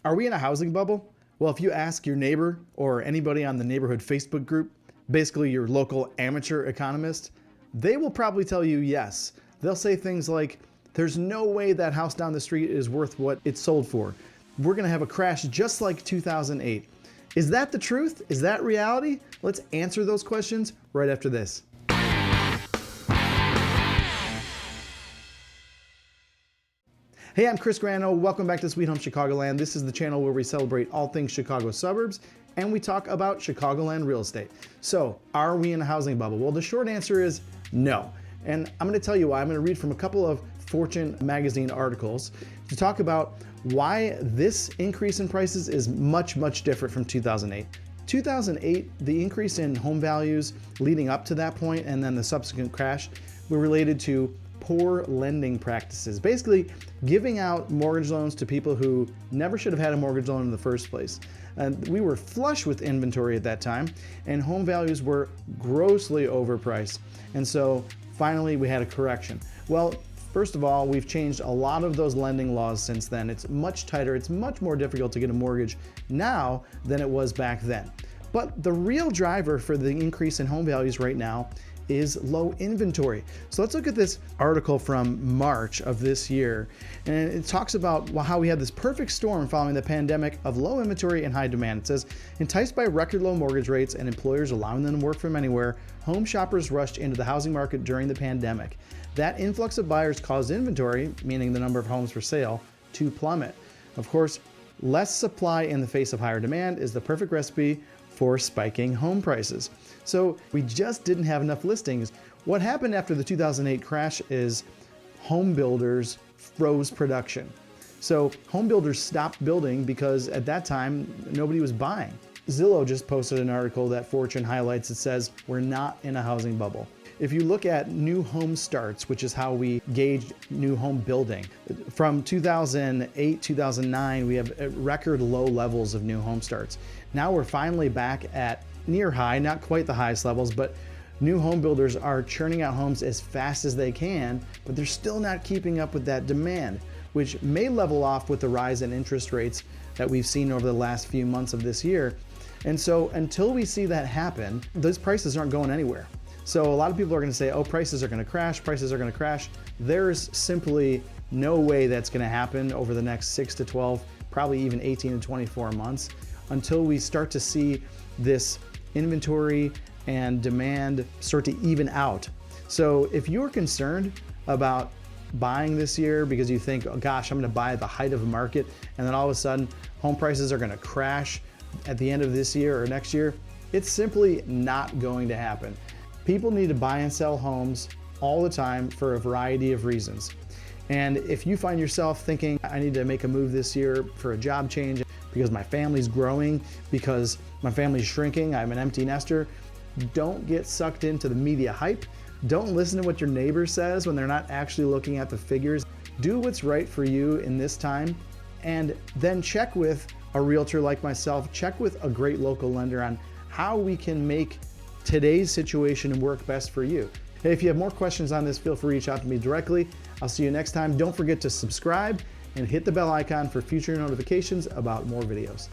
Are we in a housing bubble? Well, if you ask your neighbor or anybody on the neighborhood Facebook group, basically your local amateur economist, they will probably tell you yes. They'll say things like, there's no way that house down the street is worth what it's sold for. We're gonna have a crash just like 2008. Is that the truth? Is that reality? Let's answer those questions right after this. Hey, I'm Chris Grano. Welcome back to Sweet Home Chicagoland. This is the channel where we celebrate all things Chicago suburbs and we talk about Chicagoland real estate. So, are we in a housing bubble? Well, the short answer is no. And I'm going to tell you why. I'm going to read from a couple of Fortune magazine articles to talk about why this increase in prices is much different from 2008. 2008, the increase in home values leading up to that point and then the subsequent crash were related to poor lending practices, basically giving out mortgage loans to people who never should have had a mortgage loan in the first place. We were flush with inventory at that time, and home values were grossly overpriced. And so finally we had a correction. Well, first of all, we've changed a lot of those lending laws since then. It's much tighter, it's much more difficult to get a mortgage now than it was back then. But the real driver for the increase in home values right now is low inventory. So let's look at this article from March of this year. And it talks about how we had this perfect storm following the pandemic of low inventory and high demand. It says, enticed by record low mortgage rates and employers allowing them to work from anywhere, home shoppers rushed into the housing market during the pandemic. That influx of buyers caused inventory, meaning the number of homes for sale, to plummet. Of course, less supply in the face of higher demand is the perfect recipe for spiking home prices. So we just didn't have enough listings. What happened after the 2008 crash is home builders froze production. So home builders stopped building because at that time, nobody was buying. Zillow just posted an article that Fortune highlights. It says, we're not in a housing bubble. If you look at new home starts, which is how we gauge new home building, from 2008, 2009, we have record low levels of new home starts. Now we're finally back at near high, not quite the highest levels, but new home builders are churning out homes as fast as they can, but they're still not keeping up with that demand, which may level off with the rise in interest rates that we've seen over the last few months of this year. And so until we see that happen, those prices aren't going anywhere. So a lot of people are going to say, oh, prices are going to crash, prices are going to crash. There's simply no way that's going to happen over the next 6 to 12, probably even 18 to 24 months until we start to see this inventory and demand start to even out. So if you're concerned about buying this year because you think, oh gosh, I'm going to buy at the height of the market, and then all of a sudden home prices are going to crash at the end of this year or next year, it's simply not going to happen. People need to buy and sell homes all the time for a variety of reasons. And if you find yourself thinking, I need to make a move this year for a job change because my family's growing, because my family's shrinking, I'm an empty nester, don't get sucked into the media hype. Don't listen to what your neighbor says when they're not actually looking at the figures. Do what's right for you in this time, and then check with a realtor like myself, check with a great local lender on how we can make today's situation work best for you. Hey, if you have more questions on this, feel free to reach out to me directly. I'll see you next time. Don't forget to subscribe and hit the bell icon for future notifications about more videos.